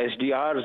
SDRs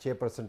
6%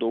2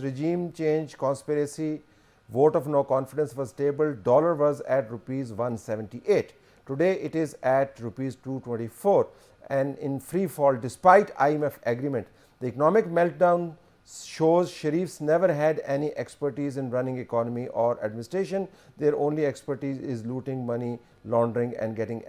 regime change conspiracy vote of no confidence was tabled, dollar was at ₹178. Today it is at ₹224 and in free fall despite IMF agreement. The economic meltdown shows Sharifs never had any expertise in running economy or administration. Their only expertise is looting money, laundering and getting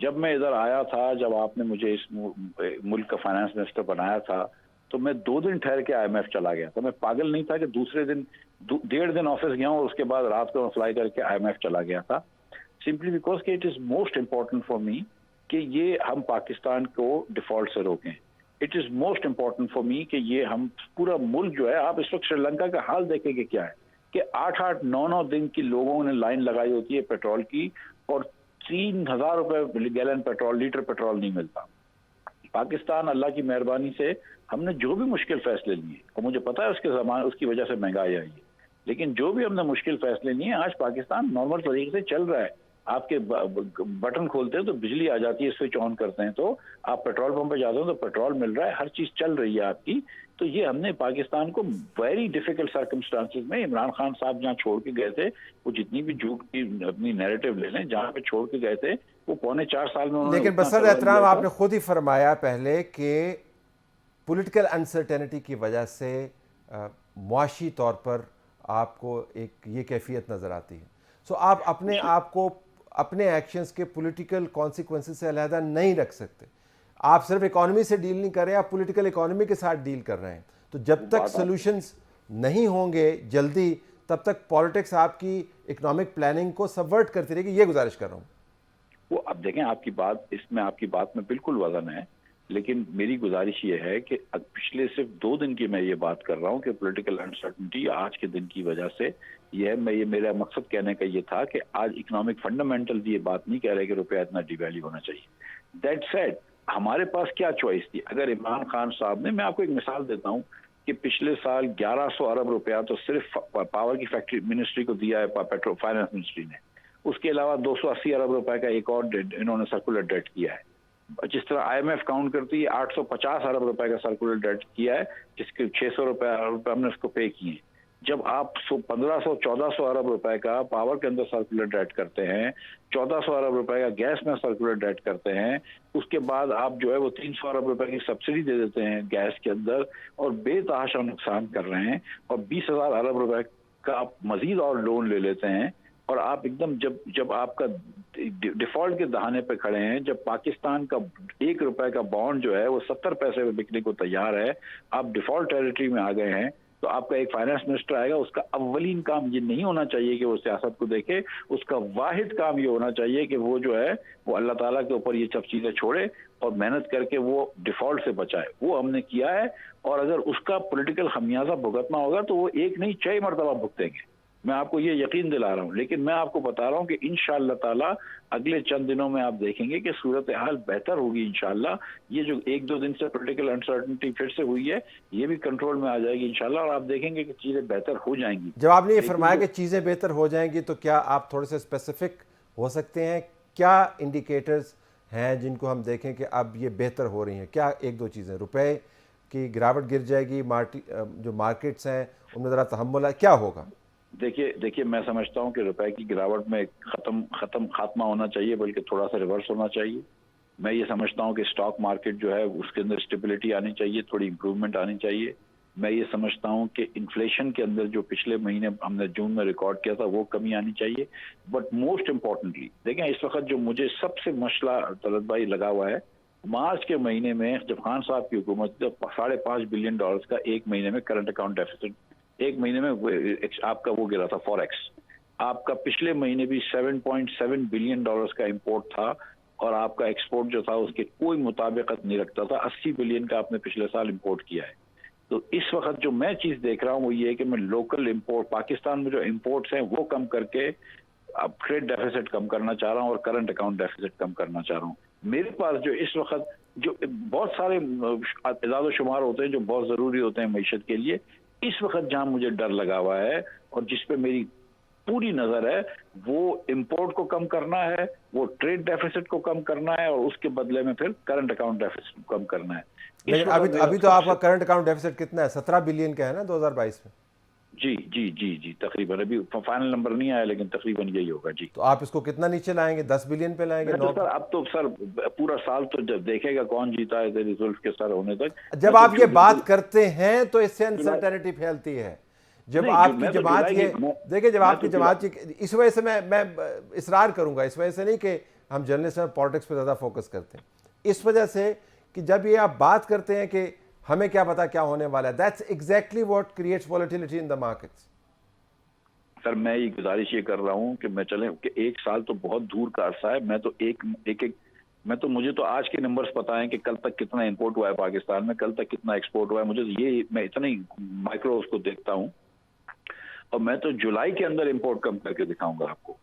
جب میں ادھر آیا تھا، جب آپ نے مجھے اس ملک کا فائنانس منسٹر بنایا تھا، تو میں 2 دن ٹھہر کے IMF چلا گیا تھا. میں پاگل نہیں تھا کہ دوسرے دن 1.5 دن آفس گیا ہوں اور اس کے بعد رات کو میں فلائی کر کے IMF چلا گیا تھا. سمپلی بیکاز کہ it is most important for me کہ یہ ہم پاکستان کو ڈیفالٹ سے روکیں. It is most important for me کہ یہ ہم پورا ملک جو ہے، آپ اس وقت سری لنکا کا حال دیکھیں کہ کیا ہے کہ 8-8 9-9 دن کی لوگوں نے لائن لگائی ہوتی ہے پیٹرول کی، اور 3000 روپے گیلن پیٹرول، لیٹر پیٹرول نہیں ملتا. پاکستان اللہ کی مہربانی سے ہم نے جو بھی مشکل فیصلے لیے، اور مجھے پتا ہے اس کی وجہ سے مہنگائی آئی ہے، لیکن جو بھی ہم نے مشکل فیصلے لیے، آج پاکستان نارمل طریقے سے چل رہا ہے. آپ کے بٹن کھولتے ہیں تو بجلی آ جاتی ہے، سوئچ آن کرتے ہیں تو آپ پیٹرول پمپ پہ جاتے ہیں تو پیٹرول مل رہا ہے، ہر چیز چل رہی ہے آپ کی. تو یہ ہم نے پاکستان کو ویری ڈیفیکلٹ سرکمسٹانسز میں، عمران خان صاحب جہاں چھوڑ کے گئے تھے، وہ جتنی بھی جھوٹ کی اپنی نیریٹو لے لیں، جہاں پہ چھوڑ کے گئے تھے وہ 4.25 سال میں انہوں نے. لیکن بسر احترام آپ نے خود ہی فرمایا پہلے کہ پولیٹیکل انسرٹینٹی کی وجہ سے معاشی طور پر آپ کو ایک یہ کیفیت نظر آتی ہے. سو آپ اپنے آپ کو اپنے ایکشنز کے پولیٹیکل کانسیکوینسز سے علیحدہ نہیں رکھ سکتے. آپ صرف اکانومی سے ڈیل نہیں کر رہے، آپ پولیٹیکل اکانومی کے ساتھ ڈیل کر رہے ہیں. تو جب تک سلوشنز نہیں ہوں گے جلدی، تب تک پالیٹکس آپ کی اکنامک پلاننگ کو سبورٹ کرتی رہے گی. یہ گزارش کر رہا ہوں. وہ اب دیکھیں، آپ کی بات میں بالکل وزن ہے، لیکن میری گزارش یہ ہے کہ پچھلے صرف 2 دن کی میں یہ بات کر رہا ہوں کہ پولیٹیکل انسرٹنٹی آج کے دن کی وجہ سے یہ ہے. میرا مقصد کہنے کا یہ تھا کہ آج اکنامک فنڈامنٹل یہ بات نہیں کہہ رہے کہ روپیہ اتنا ڈی ویلیو ہونا چاہیے. دیٹ سیڈ ہمارے پاس کیا چوائس تھی؟ اگر عمران خان صاحب نے، میں آپ کو ایک مثال دیتا ہوں کہ پچھلے سال 1100 ارب روپیہ تو صرف پاور کی فیکٹری منسٹری کو دیا ہے، پیٹرول فائنانس منسٹری نے. اس کے علاوہ 280 ارب روپے کا ایک اور انہوں نے سرکولر ڈیٹ کیا ہے. جس طرح IMF کاؤنٹ کرتی ہے 850 ارب روپے کا سرکولر ڈیٹ کیا ہے، جس کے 600 روپے ہم نے اس کو پے کیے. جب آپ 1500-1400 ارب روپے کا پاور کے اندر سرکولر ڈیٹ کرتے ہیں، 1400 ارب روپے کا گیس میں سرکولر ڈیٹ کرتے ہیں، اس کے بعد آپ جو ہے وہ 300 ارب روپے کی سبسڈی دے دیتے ہیں گیس کے اندر، اور بے تحاشا نقصان کر رہے ہیں، اور 20,000 ارب روپے کا آپ مزید اور لون لے لیتے ہیں، اور آپ ایک دم جب آپ کا ڈیفالٹ کے دہانے پہ کھڑے ہیں، جب پاکستان کا 1 روپے کا بانڈ جو ہے وہ 70 پیسے پہ بکنے کو تیار ہے، آپ ڈیفالٹ ٹیریٹری میں آ گئے ہیں، تو آپ کا ایک فائنانس منسٹر آئے گا. اس کا اولین کام یہ نہیں ہونا چاہیے کہ وہ سیاست کو دیکھے، اس کا واحد کام یہ ہونا چاہیے کہ وہ جو ہے وہ اللہ تعالیٰ کے اوپر یہ سب چیزیں چھوڑے اور محنت کر کے وہ ڈیفالٹ سے بچائے. وہ ہم نے کیا ہے، اور اگر اس کا پولیٹیکل خمیازہ بھگتنا ہوگا تو وہ 1 نہیں 6 مرتبہ بھگتیں گے. میں آپ کو یہ یقین دلا رہا ہوں. لیکن میں آپ کو بتا رہا ہوں کہ انشاءاللہ تعالی اگلے چند دنوں میں آپ دیکھیں گے کہ صورتحال بہتر ہوگی انشاءاللہ. یہ جو 1-2 دن سے پولیٹیکل انسرٹنٹی پھر سے ہوئی ہے، یہ بھی کنٹرول میں آ جائے گی انشاءاللہ، اور آپ دیکھیں گے کہ چیزیں بہتر ہو جائیں گی. جب آپ نے یہ فرمایا کہ چیزیں بہتر ہو جائیں گی، تو کیا آپ تھوڑے سے اسپیسیفک ہو سکتے ہیں؟ کیا انڈیکیٹرز ہیں جن کو ہم دیکھیں کہ اب یہ بہتر ہو رہی ہیں؟ کیا 1-2 چیزیں؟ روپے کی گراوٹ گر جائے گی، جو مارکیٹس ہیں ان میں ذرا تحمل ہے، کیا ہوگا؟ دیکھیے میں سمجھتا ہوں کہ روپے کی گراوٹ میں خاتمہ ہونا چاہیے، بلکہ تھوڑا سا ریورس ہونا چاہیے. میں یہ سمجھتا ہوں کہ اسٹاک مارکیٹ جو ہے اس کے اندر اسٹیبلٹی آنی چاہیے، تھوڑی امپروومنٹ آنی چاہیے. میں یہ سمجھتا ہوں کہ انفلیشن کے اندر جو پچھلے مہینے ہم نے جون میں ریکارڈ کیا تھا وہ کمی آنی چاہیے. بٹ موسٹ امپورٹنٹلی دیکھیں، اس وقت جو مجھے سب سے مسئلہ طلعت بھائی لگا ہوا ہے، مارچ کے مہینے میں جب خان صاحب کی حکومت تھی، 5.5 بلین ڈالرز کا ایک مہینے میں کرنٹ اکاؤنٹ ڈیفیسٹ، ایک مہینے میں آپ کا وہ گرا تھا فوریکس. آپ کا پچھلے مہینے بھی 7.7 بلین ڈالرز کا امپورٹ تھا، اور آپ کا ایکسپورٹ جو تھا اس کے کوئی مطابقت نہیں رکھتا تھا. 80 بلین کا آپ نے پچھلے سال امپورٹ کیا ہے. تو اس وقت جو میں چیز دیکھ رہا ہوں وہ یہ ہے کہ میں لوکل امپورٹ، پاکستان میں جو امپورٹس ہیں وہ کم کر کے اب ٹریڈ ڈیفیسٹ کم کرنا چاہ رہا ہوں، اور کرنٹ اکاؤنٹ ڈیفیسٹ کم کرنا چاہ رہا ہوں. میرے پاس جو اس وقت جو بہت سارے اعداد و شمار ہوتے ہیں جو بہت ضروری ہوتے ہیں معیشت کے لیے، اس وقت جہاں مجھے ڈر لگا ہوا ہے اور جس پہ میری پوری نظر ہے، وہ امپورٹ کو کم کرنا ہے، وہ ٹریڈ ڈیفیسٹ کو کم کرنا ہے، اور اس کے بدلے میں پھر کرنٹ اکاؤنٹ ڈیفیسٹ کو کم کرنا ہے. لیکن ابھی تو آپ کا کرنٹ اکاؤنٹ ڈیفیسٹ کتنا ہے؟ 17 بلین کا ہے نا 2022 میں؟ جی تقریباً، ابھی فائنل نمبر نہیں آیا لیکن تقریباً یہی ہوگا. جی تو آپ اس کو کتنا نیچے لائیں گے؟ 10 بلین پہ لائیں گے؟ اب تو سر پورا سال تو جب دیکھے گا کون جیتا ہے تیری زلف کے سر ہونے تک. جب آپ یہ بات کرتے ہیں تو اس سے انسرٹینٹی پھیلتی ہے. جب آپ کی جماعت یہ دیکھیں، جب آپ کی جماعت اس وجہ سے میں اصرار کروں گا، اس وجہ سے نہیں کہ ہم جرنلسٹ اور پالیٹکس پہ زیادہ فوکس کرتے ہیں اس وجہ سے کہ جب یہ آپ بات کرتے ہیں کہ ہمیں کیا پتا کیا ہونے والا ہے, that's exactly what creates volatility in the markets. Sir میں یہ گزارش یہ کر رہا ہوں کہ میں چلیں کہ ایک سال تو بہت دور کا عرصہ ہے, مجھے تو آج کے نمبرز پتہ ہیں کہ کل تک کتنا امپورٹ ہوا ہے پاکستان میں, کل تک کتنا ایکسپورٹ ہوا ہے, مجھے یہ میں اتنا ہی مائکرو اس کو دیکھتا ہوں, اور میں تو جولائی کے اندر امپورٹ کم کر کے دکھاؤں گا آپ کو.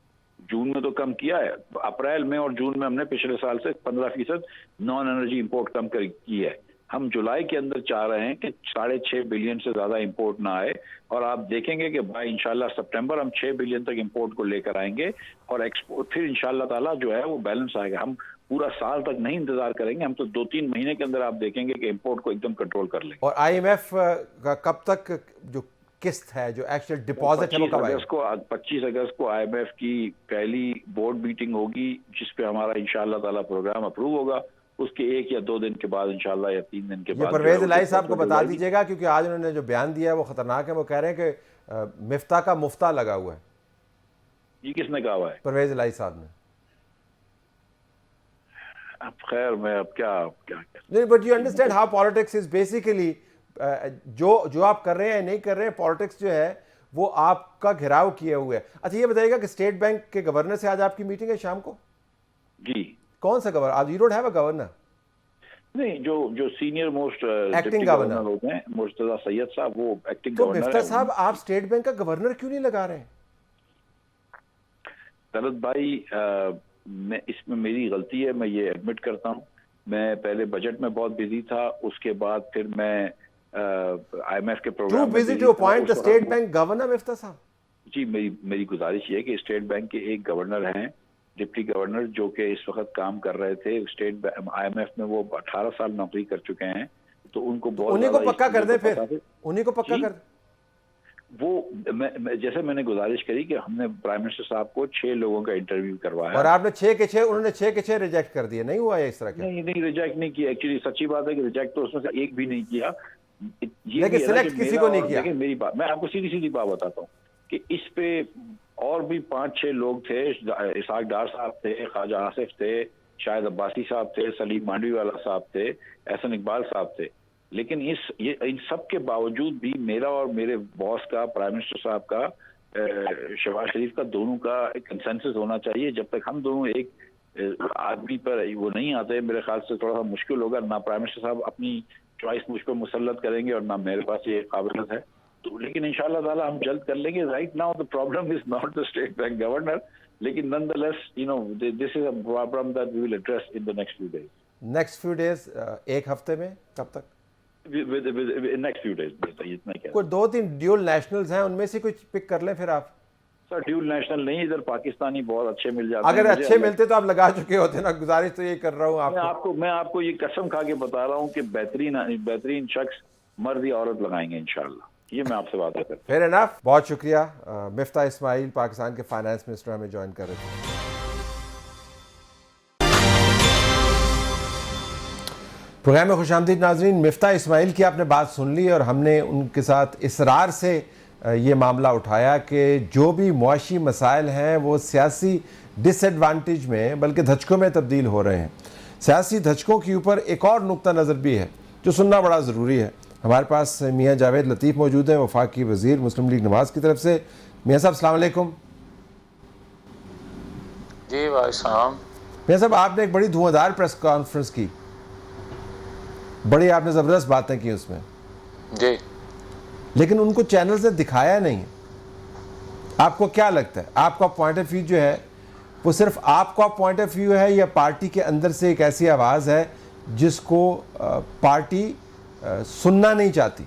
جون میں تو کم کیا ہے, اپریل میں اور جون میں ہم نے پچھلے سال سے 15% نان انرجی امپورٹ کم کی ہے. ہم جولائی کے اندر چاہ رہے ہیں کہ 6.5 بلین سے زیادہ امپورٹ نہ آئے, اور آپ دیکھیں گے کہ بائی انشاءاللہ سپٹمبر ہم 6 بلین تک امپورٹ کو لے کر آئیں گے, اور ایکسپورٹ پھر انشاءاللہ تعالیٰ جو ہے وہ بیلنس آئے گا. ہم پورا سال تک نہیں انتظار کریں گے, ہم تو 2-3 مہینے کے اندر آپ دیکھیں گے کہ امپورٹ کو ایک دم کنٹرول کر لیں گے. اور آئی ایم ایف کا کب تک جو قسط ہے, جو ایکچوئل ڈپازٹ ہے, وہ کب آئے گا؟ 25 اگست کو آئی ایم ایف کی پہلی بورڈ میٹنگ ہوگی, جس پہ ہمارا انشاءاللہ تعالیٰ پروگرام اپروو ہوگا. اس کے 1 یا 2 دن کے بعد انشاءاللہ یا 3 دن کے بعد پرویز الہی صاحب کو بتا دیجیے گا, کیونکہ آج انہوں نے جو بیان دیا ہے وہ خطرناک ہے. وہ کہہ رہے ہیں کہ مفتاح کا مفتاح لگا ہوا ہے. یہ کس نے کہا ہوا ہے؟ پرویز الہی صاحب نے. اب خیر میں اب کیا نہیں, but you understand how politics is basically جو آپ کر رہے ہیں نہیں کر رہے ہیں, پالیٹکس جو ہے وہ آپ کا گھیراؤ کیے ہوئے ہے. اچھا یہ بتائیے گا کہ اسٹیٹ بینک کے گورنر سے آج آپ کی میٹنگ ہے شام کو؟ جی. کون سا گورنر؟ آج you don't have a governor? نہیں, جو سینئر موسٹ ایکٹنگ گورنر ہوتے ہیں مرتضیٰ سید صاحب, وہ ایکٹنگ تو گورنر. مفتاح صاحب آپ اسٹیٹ بینک کا گورنر کیوں نہیں لگا رہے ہیں؟ طلعت بھائی, میں اس میں میری غلطی ہے, میں یہ ایڈمٹ کرتا ہوں. میں پہلے بجٹ میں بہت بزی تھا, اس کے بعد پھر میں آئی ایم ایف کے پروگرام میں busy to appoint the state bank governor. Miftah صاحب جی, میری گزارش یہ ہے کہ اسٹیٹ بینک کے ایک گورنر ہیں, ڈپٹی گورنر, جو کہ اس وقت کام کر رہے تھے اسٹیٹ آئی ایم ایف میں. وہ 18 سال نوکری کر چکے ہیں, تو ان کو بہت انہیں کو پکا کر دیں, پھر انہیں کو پکا کر دیں. وہ جیسے میں نے گزارش کری کہ ہم نے پرائم منسٹر صاحب کو 6 لوگوں کا انٹرویو کروایا, اور آپ نے 6 کے 6, انہوں نے 6 کے 6 ریجیکٹ کر دیے. نہیں ہوا ہے اس طرح کا؟ نہیں ریجیکٹ نہیں کیا. ایکچولی سچی بات ہے کہ ریجیکٹ تو اس میں سے ایک بھی نہیں کیا. لیکن سلیکٹ کسی کو نہیں کیا. میری بات, میں آپ کو سیدھی بات بتاتا ہوں کہ اس پہ اور بھی 5-6 لوگ تھے. اسحاق ڈار صاحب تھے, خواجہ آصف تھے, شاہد عباسی صاحب تھے, سلیم مانڈوی والا صاحب تھے, احسن اقبال صاحب تھے. لیکن ان سب کے باوجود بھی میرا اور میرے باس کا, پرائم منسٹر صاحب کا, شہباز شریف کا, دونوں کا ایک کنسنسس ہونا چاہیے. جب تک ہم دونوں ایک آدمی پر وہ نہیں آتے, میرے خیال سے تھوڑا سا مشکل ہوگا. نہ پرائم منسٹر صاحب اپنی چوائس مجھ پہ مسلط کریں گے, اور نہ میرے پاس یہ قابلیت ہے. تو لیکن انشاءاللہ تعالیٰ ہم جلد کر لیں گے. Right now the problem is not the state bank governor, لیکن nonetheless, this is a problem that we will address in the next few days. Next few days, ایک ہفتے میں, کب تک؟ Next few days. اتنا کیا, کوئی 2-3 ڈیول نیشنلز ہیں, ان میں سے کچھ پک کر لیں پھر آپ. سر ڈیول نیشنل نہیں, ادھر پاکستانی بہت اچھے مل جاتے ہیں. اگر اچھے ملتے تو آپ لگا چکے ہوتے نا. گزارش تو یہ کر رہا ہوں آپ کو. میں آپ کو یہ قسم کھا کے بتا رہا ہوں کہ بہترین شخص مرد یا عورت لگائیں گے انشاءاللہ. یہ میں آپ سے بات کرتا ہوں. فیر انف. بہت شکریہ. مفتاح اسماعیل پاکستان کے فائنانس منسٹر ہمیں جوائن کر رہے تھے. پروگرام میں خوش آمدید ناظرین. مفتاح اسماعیل کی آپ نے بات سن لی, اور ہم نے ان کے ساتھ اصرار سے یہ معاملہ اٹھایا کہ جو بھی معاشی مسائل ہیں وہ سیاسی ڈس ایڈوانٹیج میں بلکہ دھچکوں میں تبدیل ہو رہے ہیں. سیاسی دھچکوں کے اوپر ایک اور نقطہ نظر بھی ہے جو سننا بڑا ضروری ہے. ہمارے پاس میاں جاوید لطیف موجود ہیں, وفاقی وزیر مسلم لیگ نواز کی طرف سے. میاں صاحب السلام علیکم. جی بھائی السلام. میاں صاحب آپ نے ایک بڑی دھواں دار پریس کانفرنس کی, بڑی آپ نے زبردست باتیں کی اس میں. جی. لیکن ان کو چینلز نے دکھایا نہیں. آپ کو کیا لگتا ہے, آپ کا پوائنٹ آف ویو جو ہے وہ صرف آپ کا پوائنٹ آف ویو ہے, یا پارٹی کے اندر سے ایک ایسی آواز ہے جس کو پارٹی سننا نہیں چاہتی؟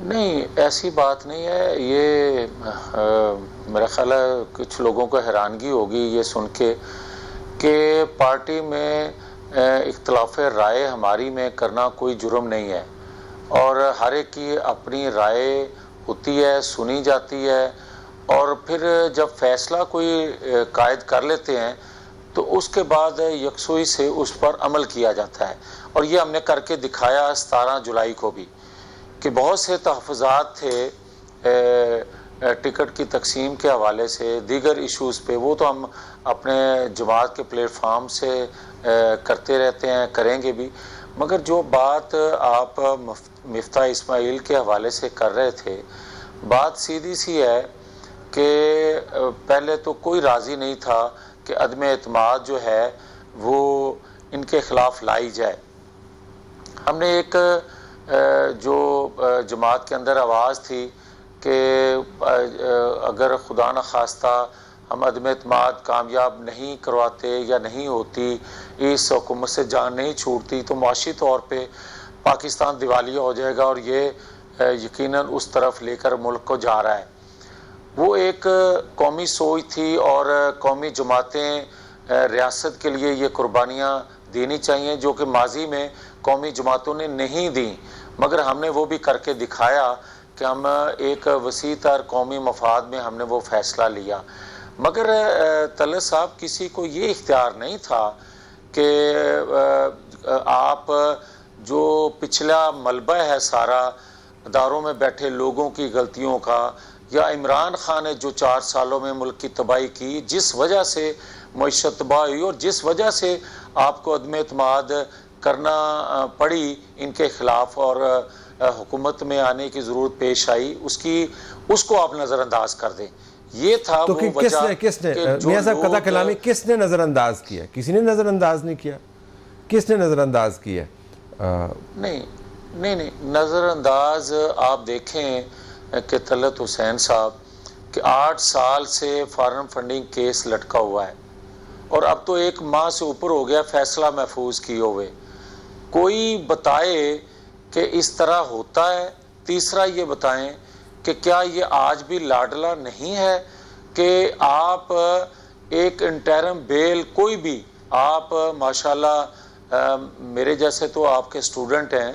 نہیں, ایسی بات نہیں ہے. یہ میرا خیال ہے کچھ لوگوں کو حیرانگی ہوگی یہ سن کے کہ پارٹی میں اختلاف رائے ہماری میں کرنا کوئی جرم نہیں ہے, اور ہر ایک کی اپنی رائے ہوتی ہے, سنی جاتی ہے, اور پھر جب فیصلہ کوئی قائد کر لیتے ہیں تو اس کے بعد یکسوئی سے اس پر عمل کیا جاتا ہے. اور یہ ہم نے کر کے دکھایا 17 جولائی کو بھی, کہ بہت سے تحفظات تھے ٹکٹ کی تقسیم کے حوالے سے دیگر ایشوز پہ وہ تو ہم اپنے جماعت کے پلیٹ فارم سے کرتے رہتے ہیں، کریں گے بھی، مگر جو بات آپ مفتاح اسماعیل کے حوالے سے کر رہے تھے، بات سیدھی سی ہے کہ پہلے تو کوئی راضی نہیں تھا کہ عدم اعتماد جو ہے وہ ان کے خلاف لائی جائے۔ ہم نے ایک جو جماعت کے اندر آواز تھی کہ اگر خدا نخواستہ ہم عدم اعتماد کامیاب نہیں کرواتے یا نہیں ہوتی، اس حکومت سے جان نہیں چھوٹتی، تو معاشی طور پہ پاکستان دیوالیہ ہو جائے گا، اور یہ یقیناً اس طرف لے کر ملک کو جا رہا ہے۔ وہ ایک قومی سوچ تھی، اور قومی جماعتیں ریاست کے لیے یہ قربانیاں دینی چاہیے جو کہ ماضی میں قومی جماعتوں نے نہیں دیں، مگر ہم نے وہ بھی کر کے دکھایا کہ ہم ایک وسیع تر قومی مفاد میں ہم نے وہ فیصلہ لیا۔ مگر طلعت صاحب، کسی کو یہ اختیار نہیں تھا کہ آپ جو پچھلا ملبہ ہے سارا اداروں میں بیٹھے لوگوں کی غلطیوں کا، یا عمران خان نے جو 4 سالوں میں ملک کی تباہی کی، جس وجہ سے معیشت تباہ ہوئی اور جس وجہ سے آپ کو عدم اعتماد کرنا پڑی ان کے خلاف اور حکومت میں آنے کی ضرورت پیش آئی، اس کو آپ نظر انداز کر دیں۔ یہ تھا تو وہ کس وجہ نے میاں صاحب قطع کلامی، کس نے نظر انداز کیا؟ کسی نے نظر انداز نہیں کیا، کس نے نظر انداز کیا؟ نہیں نظر انداز آپ دیکھیں کہ طلعت حسین صاحب کہ 8 سال سے فارن فنڈنگ کیس لٹکا ہوا ہے، اور اب تو 1 ماہ سے اوپر ہو گیا فیصلہ محفوظ کیے ہوئے۔ کوئی بتائے کہ اس طرح ہوتا ہے۔ تیسرا یہ بتائیں کہ کیا یہ آج بھی لاڈلا نہیں ہے کہ آپ ایک انٹرم بیل، کوئی بھی آپ ماشاءاللہ میرے جیسے تو آپ کے اسٹوڈنٹ ہیں،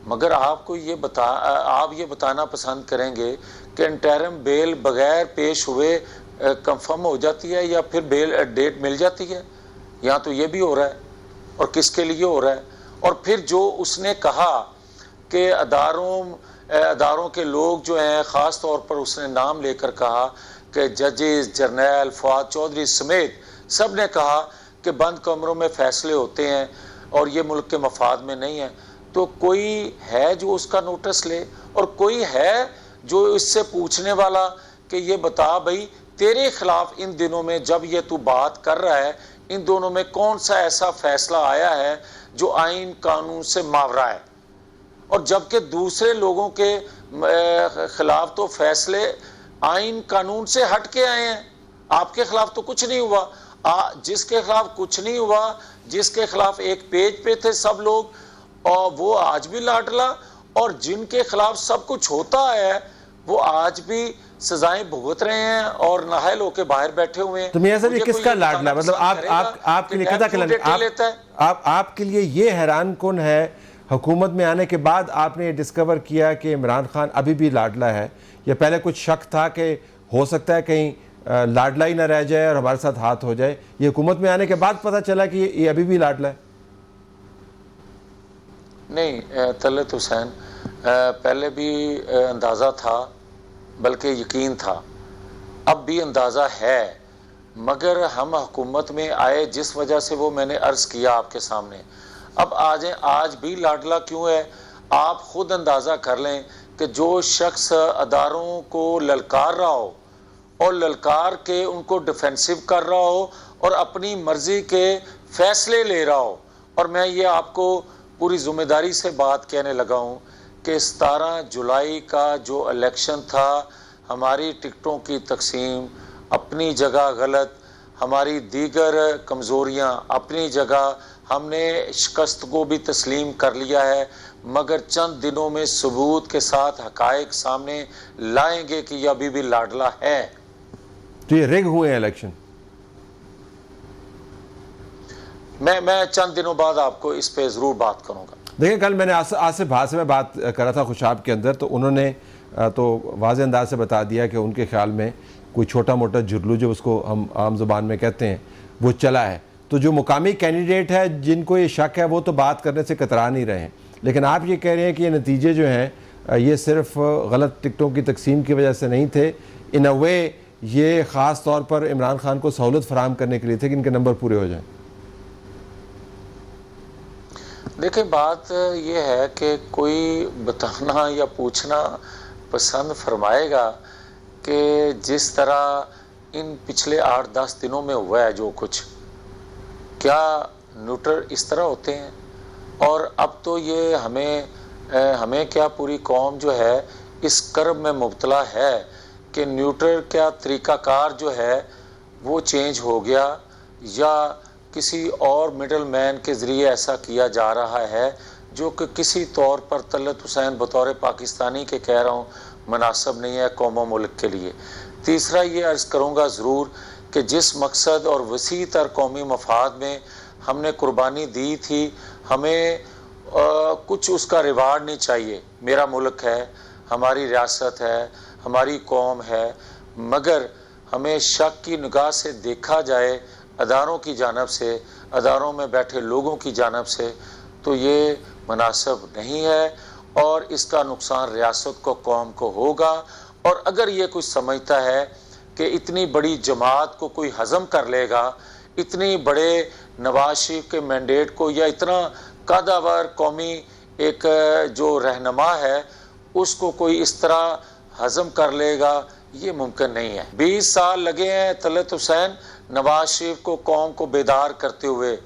مگر آپ یہ بتانا پسند کریں گے کہ انٹرم بیل بغیر پیش ہوئے کنفرم ہو جاتی ہے یا پھر بیل ڈیٹ مل جاتی ہے؟ یہاں تو یہ بھی ہو رہا ہے، اور کس کے لیے ہو رہا ہے؟ اور پھر جو اس نے کہا کہ اداروں کے لوگ جو ہیں، خاص طور پر اس نے نام لے کر کہا کہ ججز جرنیل فواد چودھری سمیت سب نے کہا کہ بند کمروں میں فیصلے ہوتے ہیں اور یہ ملک کے مفاد میں نہیں ہے، تو کوئی ہے جو اس کا نوٹس لے، اور کوئی ہے جو اس سے پوچھنے والا کہ یہ بتا بھائی تیرے خلاف ان دنوں میں جب یہ تو بات کر رہا ہے، ان دونوں میں کون سا ایسا فیصلہ آیا ہے جو آئین قانون سے ماورا ہے؟ اور جبکہ دوسرے لوگوں کے خلاف تو فیصلے آئین قانون سے ہٹ کے آئے ہیں، آپ کے خلاف تو کچھ نہیں ہوا۔ جس کے خلاف کچھ نہیں ہوا، جس کے خلاف ایک پیج پہ تھے سب لوگ، اور وہ آج بھی لاڈلا، اور جن کے خلاف سب کچھ ہوتا ہے وہ آج بھی سزائیں بھگت رہے ہیں اور نااہل ہو کے باہر بیٹھے ہوئے ہیں۔ تو میاں صاحب یہ کس کا لاڈلا؟ مطلب آپ کے لیے قطع کلامی، آپ کے لیے یہ حیران کن ہے حکومت میں آنے کے بعد آپ نے یہ ڈسکور کیا کہ عمران خان ابھی بھی لاڈلا ہے، یا پہلے کچھ شک تھا کہ ہو سکتا ہے کہیں لاڈلا ہی نہ رہ جائے اور ہمارے ساتھ ہاتھ ہو جائے؟ یہ حکومت میں آنے کے بعد پتہ چلا کہ یہ ابھی بھی لاڈلا ہے؟ نہیں طلعت حسین، پہلے بھی اندازہ تھا، بلکہ یقین تھا، اب بھی اندازہ ہے، مگر ہم حکومت میں آئے جس وجہ سے وہ میں نے عرض کیا آپ کے سامنے۔ اب آج بھی لاڈلا کیوں ہے؟ آپ خود اندازہ کر لیں کہ جو شخص اداروں کو للکار رہا ہو اور للکار کے ان کو ڈیفینسو کر رہا ہو اور اپنی مرضی کے فیصلے لے رہا ہو، اور میں یہ آپ کو پوری ذمہ داری سے بات کہنے لگا ہوں کہ 17 جولائی کا جو الیکشن تھا، ہماری ٹکٹوں کی تقسیم اپنی جگہ غلط، ہماری دیگر کمزوریاں اپنی جگہ، ہم نے شکست کو بھی تسلیم کر لیا ہے، مگر چند دنوں میں ثبوت کے ساتھ حقائق سامنے لائیں گے کہ یہ ابھی بھی لاڈلا ہے۔ تو یہ ریگ ہوئے ہیں الیکشن؟ میں چند دنوں بعد آپ کو اس پہ ضرور بات کروں گا۔ دیکھیں، کل میں نے آصف بھا سے میں بات کر رہا تھا خوشاب کے اندر، تو انہوں نے تو واضح انداز سے بتا دیا کہ ان کے خیال میں کوئی چھوٹا موٹا جرلو جو اس کو ہم عام زبان میں کہتے ہیں وہ چلا ہے۔ تو جو مقامی کینڈیڈیٹ ہے جن کو یہ شک ہے وہ تو بات کرنے سے کترا نہیں رہے ہیں، لیکن آپ یہ کہہ رہے ہیں کہ یہ نتیجے جو ہیں یہ صرف غلط ٹکٹوں کی تقسیم کی وجہ سے نہیں تھے، ان اے وے یہ خاص طور پر عمران خان کو سہولت فراہم کرنے کے لیے تھے کہ ان کے نمبر پورے ہو جائیں؟ دیکھیں بات یہ ہے کہ کوئی بتانا یا پوچھنا پسند فرمائے گا کہ جس طرح ان پچھلے 8-10 دنوں میں ہوا ہے جو کچھ، کیا نیوٹرل اس طرح ہوتے ہیں؟ اور اب تو یہ ہمیں کیا پوری قوم جو ہے اس کرب میں مبتلا ہے کہ نیوٹرل کیا طریقہ کار جو ہے وہ چینج ہو گیا، یا کسی اور مڈل مین کے ذریعے ایسا کیا جا رہا ہے جو کہ کسی طور پر طلعت حسین بطور پاکستانی کے کہہ رہا ہوں مناسب نہیں ہے قوم و ملک کے لیے۔ تیسرا یہ عرض کروں گا ضرور کہ جس مقصد اور وسیع تر قومی مفاد میں ہم نے قربانی دی تھی، ہمیں کچھ اس کا ریوارڈ نہیں چاہیے۔ میرا ملک ہے، ہماری ریاست ہے، ہماری قوم ہے، مگر ہمیں شک کی نگاہ سے دیکھا جائے اداروں کی جانب سے، اداروں میں بیٹھے لوگوں کی جانب سے، تو یہ مناسب نہیں ہے اور اس کا نقصان ریاست کو، قوم کو ہوگا۔ اور اگر یہ کچھ سمجھتا ہے کہ اتنی بڑی جماعت کو کوئی ہضم کر لے گا، اتنی بڑے نواز شریف کے مینڈیٹ کو، یا اتنا قدور قومی ایک جو رہنما ہے اس کو کوئی اس طرح ہضم کر لے گا، یہ ممکن نہیں ہے۔ 20 سال لگے ہیں طلعت حسین نواز شریف کو، قوم کو بیدار کرتے ہوئے،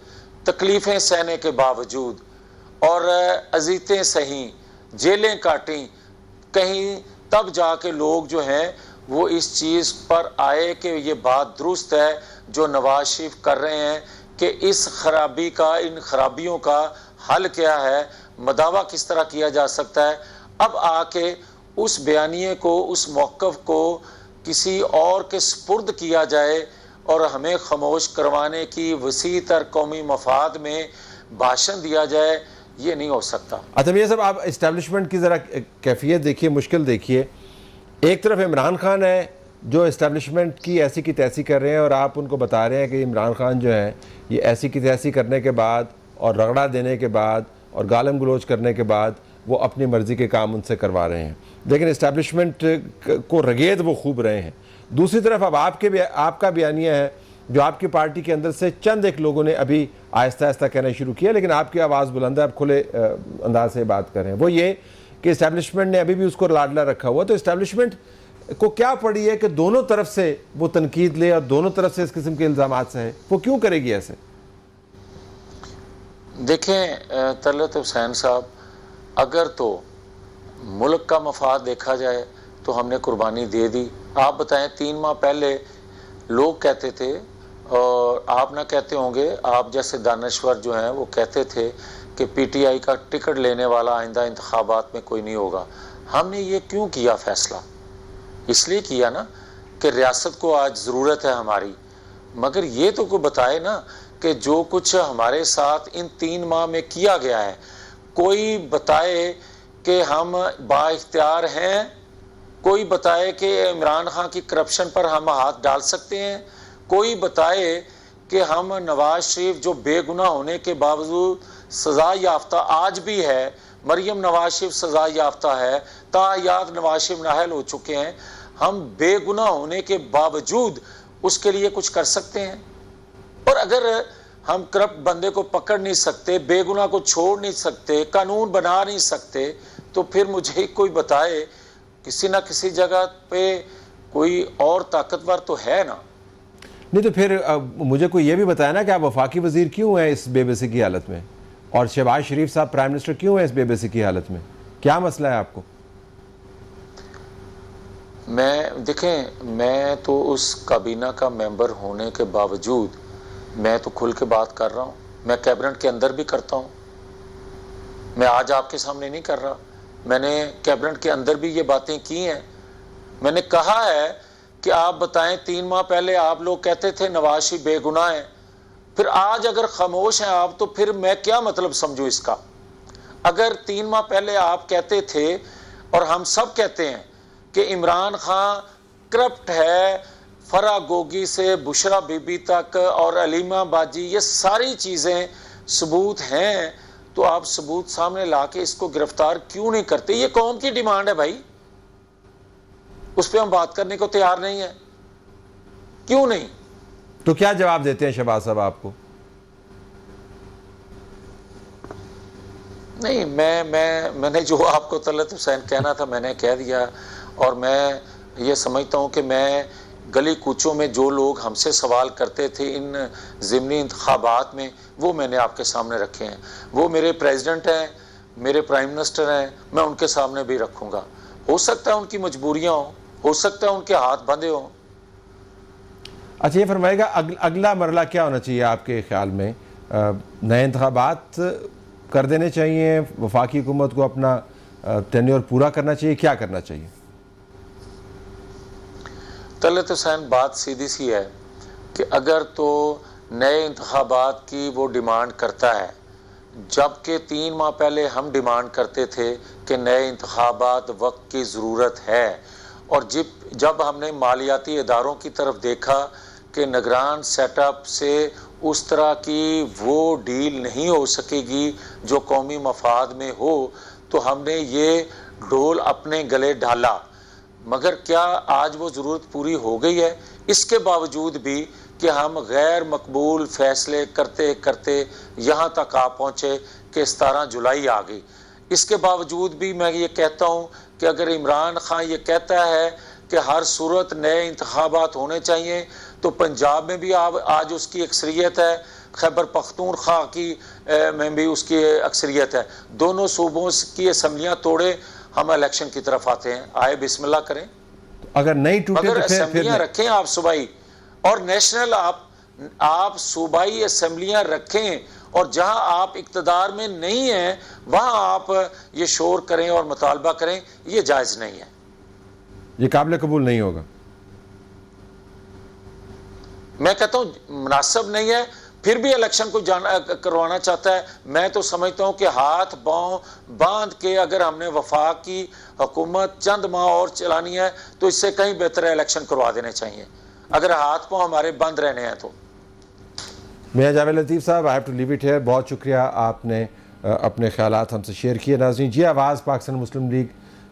تکلیفیں سہنے کے باوجود، اور اذیتیں سہیں، جیلیں کاٹیں، کہیں تب جا کے لوگ جو ہیں وہ اس چیز پر آئے کہ یہ بات درست ہے جو نواز شریف کر رہے ہیں کہ اس خرابی کا، ان خرابیوں کا حل کیا ہے، مداوع کس طرح کیا جا سکتا ہے۔ اب آ کے اس بیانیے کو، اس موقف کو کسی اور کے سپرد کیا جائے اور ہمیں خاموش کروانے کی وسیع تر قومی مفاد میں بھاشن دیا جائے، یہ نہیں ہو سکتا۔ اچھا میاں صاحب، آپ اسٹیبلشمنٹ کی ذرا کیفیت دیکھیے، مشکل دیکھیے۔ ایک طرف عمران خان ہے جو اسٹیبلشمنٹ کی ایسی کی تیسی کر رہے ہیں، اور آپ ان کو بتا رہے ہیں کہ عمران خان جو ہے یہ ایسی کی تیسی کرنے کے بعد اور رگڑا دینے کے بعد اور گالم گلوچ کرنے کے بعد وہ اپنی مرضی کے کام ان سے کروا رہے ہیں، لیکن اسٹیبلشمنٹ کو رگید وہ خوب رہے ہیں۔ دوسری طرف اب آپ کا بیانیہ ہے جو آپ کی پارٹی کے اندر سے چند ایک لوگوں نے ابھی آہستہ آہستہ کہنا شروع کیا، لیکن آپ کی آواز بلند ہے، آپ کھلے انداز سے بات کر رہے ہیں، وہ یہ کہ اسٹیبلشمنٹ نے ابھی بھی اس کو لاڈلا رکھا ہوا۔ تو اسٹیبلشمنٹ کو کیا پڑی ہے کہ دونوں طرف سے وہ تنقید لے اور دونوں طرف سے اس قسم کے الزامات سے ہے، وہ کیوں کرے گی ایسے؟ دیکھیں طلعت حسین صاحب، اگر تو ملک کا مفاد دیکھا جائے تو ہم نے قربانی دے دی۔ آپ بتائیں 3 ماہ پہلے لوگ کہتے تھے، اور آپ نہ کہتے ہوں گے، آپ جیسے دانشور جو ہیں وہ کہتے تھے کہ پی ٹی آئی کا ٹکٹ لینے والا آئندہ انتخابات میں کوئی نہیں ہوگا۔ ہم نے یہ کیوں کیا فیصلہ؟ اس لیے کیا نا کہ ریاست کو آج ضرورت ہے ہماری، مگر یہ تو کوئی بتائے نا کہ جو کچھ ہمارے ساتھ ان 3 ماہ میں کیا گیا ہے، کوئی بتائے کہ ہم با اختیار ہیں، کوئی بتائے کہ عمران خان کی کرپشن پر ہم ہاتھ ڈال سکتے ہیں، کوئی بتائے کہ ہم نواز شریف جو بے گناہ ہونے کے باوجود سزا یافتہ آج بھی ہے، مریم نواز شریف سزا یافتہ ہے، تاحیات نواز شریف نااہل ہو چکے ہیں، ہم بے گناہ ہونے کے باوجود اس کے لیے کچھ کر سکتے ہیں؟ اور اگر ہم کرپٹ بندے کو پکڑ نہیں سکتے، بے گناہ کو چھوڑ نہیں سکتے، قانون بنا نہیں سکتے، تو پھر مجھے کوئی بتائے کسی نہ کسی جگہ پہ کوئی اور طاقتور تو ہے نا۔ نہیں تو پھر مجھے کوئی یہ بھی بتایا نا کہ آپ وفاقی وزیر کیوں ہیں اس بے بسی کی حالت میں، اور شہباز شریف صاحب پرائم منسٹر کیوں ہیں اس بے بسی کی حالت میں؟ کیا مسئلہ ہے آپ کو؟ دیکھیں میں تو اس کابینہ کا ممبر ہونے کے باوجود میں تو کھل کے بات کر رہا ہوں، میں کیبنٹ کے اندر بھی کرتا ہوں، میں آج آپ کے سامنے نہیں کر رہا، میں نے کیبنٹ کے اندر بھی یہ باتیں کی ہیں۔ میں نے کہا ہے کہ آپ بتائیں 3 ماہ پہلے آپ لوگ کہتے تھے نواز شریف بے گناہ ہیں، پھر آج اگر خاموش ہیں آپ تو پھر میں کیا مطلب سمجھوں اس کا؟ اگر 3 ماہ پہلے آپ کہتے تھے اور ہم سب کہتے ہیں کہ عمران خان کرپٹ ہے، فرا گوگی سے بشرا بی بی تک اور علیمہ باجی، یہ ساری چیزیں ثبوت ہیں، تو آپ ثبوت سامنے لا کے اس کو گرفتار کیوں نہیں کرتے؟ یہ قوم کی ڈیمانڈ ہے بھائی۔ اس پہ ہم بات کرنے کو تیار نہیں ہیں. کیوں نہیں؟ تو کیا جواب دیتے ہیں شہباز صاحب آپ کو؟ نہیں، میں نے جو آپ کو طلعت حسین کہنا تھا میں نے کہہ دیا. اور میں یہ سمجھتا ہوں کہ میں گلی کوچوں میں جو لوگ ہم سے سوال کرتے تھے ان ضمنی انتخابات میں، وہ میں نے آپ کے سامنے رکھے ہیں. وہ میرے پریزیڈنٹ ہیں، میرے پرائم منسٹر ہیں، میں ان کے سامنے بھی رکھوں گا. ہو سکتا ہے ان کی مجبوریاں ہوں، ہو سکتا ہے ان کے ہاتھ بندھے ہوں. اچھا یہ فرمائے گا اگلا مرحلہ کیا ہونا چاہیے آپ کے خیال میں؟ نئے انتخابات کر دینے چاہیے؟ وفاقی حکومت کو اپنا ٹینیور پورا کرنا چاہیے؟ کیا کرنا چاہیے؟ طلعت حسین بات سیدھی سی ہے کہ اگر تو نئے انتخابات کی وہ ڈیمانڈ کرتا ہے، جبکہ 3 ماہ پہلے ہم ڈیمانڈ کرتے تھے کہ نئے انتخابات وقت کی ضرورت ہے، اور جب ہم نے مالیاتی اداروں کی طرف دیکھا کہ نگران سیٹ اپ سے اس طرح کی وہ ڈیل نہیں ہو سکے گی جو قومی مفاد میں ہو، تو ہم نے یہ ڈھول اپنے گلے ڈالا. مگر کیا آج وہ ضرورت پوری ہو گئی ہے؟ اس کے باوجود بھی کہ ہم غیر مقبول فیصلے کرتے کرتے یہاں تک آ پہنچے کہ 17 جولائی آ گئی. اس کے باوجود بھی میں یہ کہتا ہوں کہ اگر عمران خان یہ کہتا ہے کہ ہر صورت نئے انتخابات ہونے چاہیے، تو پنجاب میں بھی آج اس کی اکثریت ہے، خیبر پختونخوا کی میں بھی اس کی اکثریت ہے. دونوں صوبوں کی اسمبلیاں توڑے ہم الیکشن کی طرف آتے ہیں. آئے بسم اللہ کریں. اگر نہیں ٹوٹے مگر تو پھر اسمبلیاں رکھیں آپ صوبائی، اور نیشنل آپ صوبائی اسمبلیاں رکھیں، اور جہاں آپ اقتدار میں نہیں ہیں وہاں آپ یہ شور کریں اور مطالبہ کریں. یہ جائز نہیں ہے، یہ قابل قبول نہیں ہوگا. میں کہتا ہوں مناسب نہیں ہے. پھر بھی الیکشن کو کروانا چاہتا ہے. میں تو سمجھتا ہوں کہ ہاتھ پاؤں باندھ کے اگر ہم نے وفاق کی حکومت چند ماہ اور چلانی ہے تو اس سے کہیں بہتر الیکشن کروا دینے چاہیے، اگر ہاتھ پاؤں ہمارے بند رہنے ہیں تو. میاں جاوید لطیف صاحب، I have to leave it here. بہت شکریہ، آپ نے اپنے خیالات ہم سے شیئر کیے. ناظرین، یہ آواز پاکستان مسلم لیگ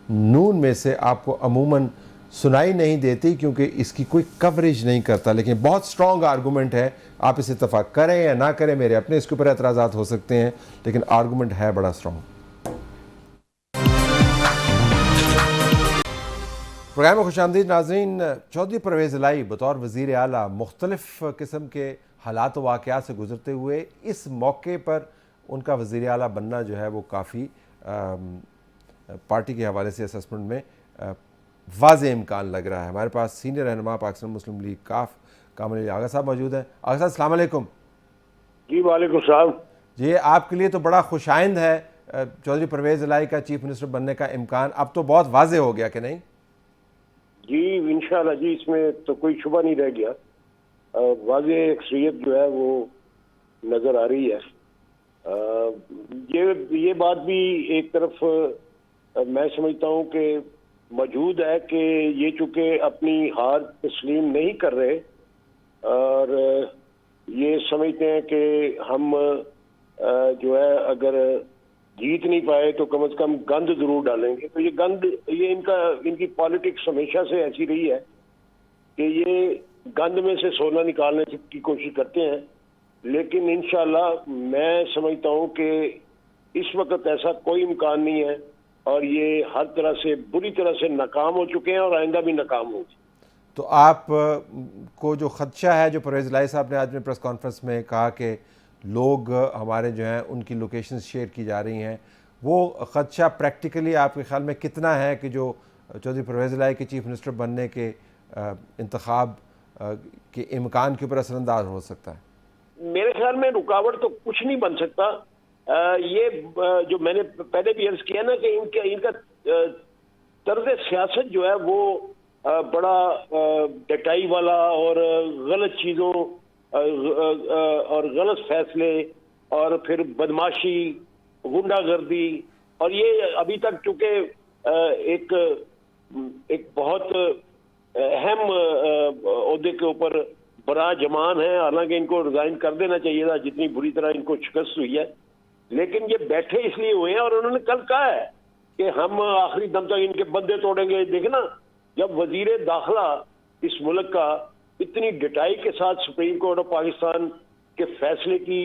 نون میں سے آپ کو عموماً سنائی نہیں دیتی کیونکہ اس کی کوئی کوریج نہیں کرتا، لیکن بہت سٹرونگ آرگومنٹ ہے. آپ اس اتفاق کریں یا نہ کریں، میرے اپنے اس کے اوپر اعتراضات ہو سکتے ہیں، لیکن آرگومنٹ ہے بڑا سٹرونگ. پروگرام میں خوش آمدید ناظرین. چودھری پرویز الہی بطور وزیر اعلیٰ مختلف قسم کے حالات و واقعات سے گزرتے ہوئے اس موقع پر ان کا وزیر اعلیٰ بننا جو ہے وہ کافی پارٹی کے حوالے سے اسسمنٹ میں واضح امکان لگ رہا ہے. ہمارے پاس سینئر رہنما پاکستان مسلم لیگ کاف کامل علی آغا صاحب موجود ہیں. آغا صاحب السلام علیکم. جی وعلیکم السلام. جی آپ کے لیے تو بڑا خوش آئند ہے چودھری پرویز الہی کا چیف منسٹر بننے کا امکان اب تو بہت واضح ہو گیا کہ نہیں؟ جی انشاءاللہ جی، اس میں تو کوئی شبہ نہیں رہ گیا. واضح اکثریت جو ہے وہ نظر آ رہی ہے. یہ بات بھی ایک طرف میں سمجھتا ہوں کہ موجود ہے کہ یہ چونکہ اپنی ہار تسلیم نہیں کر رہے اور یہ سمجھتے ہیں کہ ہم جو ہے اگر جیت نہیں پائے تو کم از کم گند ضرور ڈالیں گے. تو یہ گند، یہ ان کی پالیٹکس ہمیشہ سے ایسی رہی ہے کہ یہ گند میں سے سونا نکالنے کی کوشش کرتے ہیں. لیکن انشاءاللہ میں سمجھتا ہوں کہ اس وقت ایسا کوئی امکان نہیں ہے اور یہ ہر طرح سے بری طرح سے ناکام ہو چکے ہیں اور آئندہ بھی ناکام ہوں گے. تو آپ کو جو خدشہ ہے، جو پرویز الہی صاحب نے آج میں پریس کانفرنس میں کہا کہ لوگ ہمارے جو ہیں ان کی لوکیشنز شیئر کی جا رہی ہیں، وہ خدشہ پریکٹیکلی آپ کے خیال میں کتنا ہے کہ جو چودھری پرویز الہی کے چیف منسٹر بننے کے انتخاب کے امکان کے اوپر اثر انداز ہو سکتا ہے؟ میرے خیال میں رکاوٹ تو کچھ نہیں بن سکتا. یہ جو میں نے پہلے بھی عرض کیا نا کہ ان کا طرز سیاست جو ہے وہ بڑا ڈٹائی والا اور غلط چیزوں اور غلط فیصلے اور پھر بدماشی، غنڈہ گردی، اور یہ ابھی تک چونکہ ایک بہت اہم عہدے کے اوپر برا جمان ہے، حالانکہ ان کو ریزائن کر دینا چاہیے تھا جتنی بری طرح ان کو شکست ہوئی ہے. لیکن یہ بیٹھے اس لیے ہوئے ہیں اور انہوں نے کل کہا ہے کہ ہم آخری دم تک ان کے بندے توڑیں گے. دیکھنا جب وزیر داخلہ اس ملک کا اتنی ڈٹائی کے ساتھ سپریم کورٹ آف پاکستان کے فیصلے کی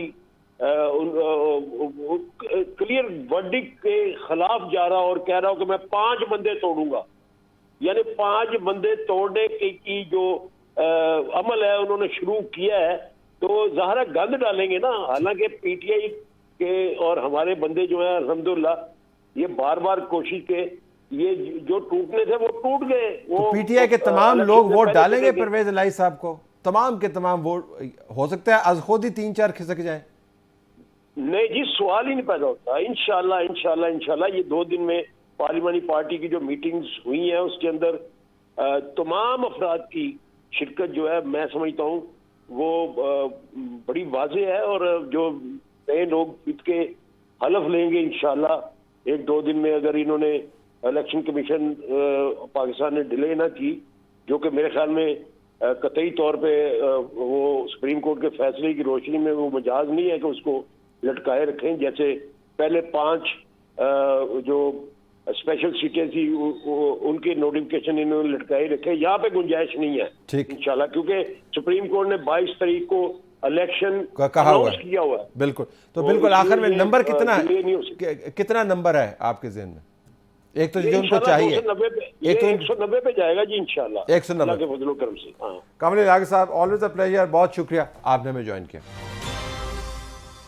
کلیئر ورڈکٹ کے خلاف جا رہا اور کہہ رہا ہوں کہ میں 5 بندے توڑوں گا، یعنی 5 بندے توڑنے کی جو عمل ہے انہوں نے شروع کیا ہے، تو ظاہر ہے گند ڈالیں گے نا. حالانکہ پی ٹی آئی کے اور ہمارے بندے جو ہیں الحمدللہ یہ بار بار کوشش کے یہ جو ٹوٹنے تھے وہ ٹوٹ گئے. تو پی ٹی آئی کے تمام لوگ ووٹ ڈالیں گے پرویز الہی صاحب کو؟ تمام کے تمام ووٹ ہو سکتا ہے از خود ہی 3-4 کھسک جائیں؟ نہیں جی، سوال ہی نہیں پیدا ہوتا. انشاءاللہ یہ 2 دن میں پارلیمانی پارٹی کی جو میٹنگز ہوئی ہیں اس کے اندر تمام افراد کی شرکت جو ہے میں سمجھتا ہوں وہ بڑی واضح ہے، اور جو نئے لوگ جیت کے حلف لیں گے انشاءاللہ 1-2 دن میں، اگر انہوں نے الیکشن کمیشن پاکستان نے ڈیلے نہ کی، جو کہ میرے خیال میں قطعی طور پہ وہ سپریم کورٹ کے فیصلے کی روشنی میں وہ مجاز نہیں ہے کہ اس کو لٹکائے رکھیں، جیسے پہلے 5 جو اسپیشل سیٹیں تھی ان کے نوٹیفکیشن انہوں نے لٹکائے رکھے. یہاں پہ گنجائش نہیں ہے انشاءاللہ، کیونکہ سپریم کورٹ نے 22 تاریخ کو الیکشن اناؤنس کیا ہوا ہے. بالکل. تو بالکل آخر میں نمبر کتنا نمبر ہے آپ کے ذہن میں؟ ایک تو جو ان کو چاہیے 190 پہ جائے گا جی انشاءاللہ 190 کے فضل و کرم سے. کامل الہی صاحب، آلویز اے پلیجر، بہت شکریہ آپ نے ہمیں جوائن کیا.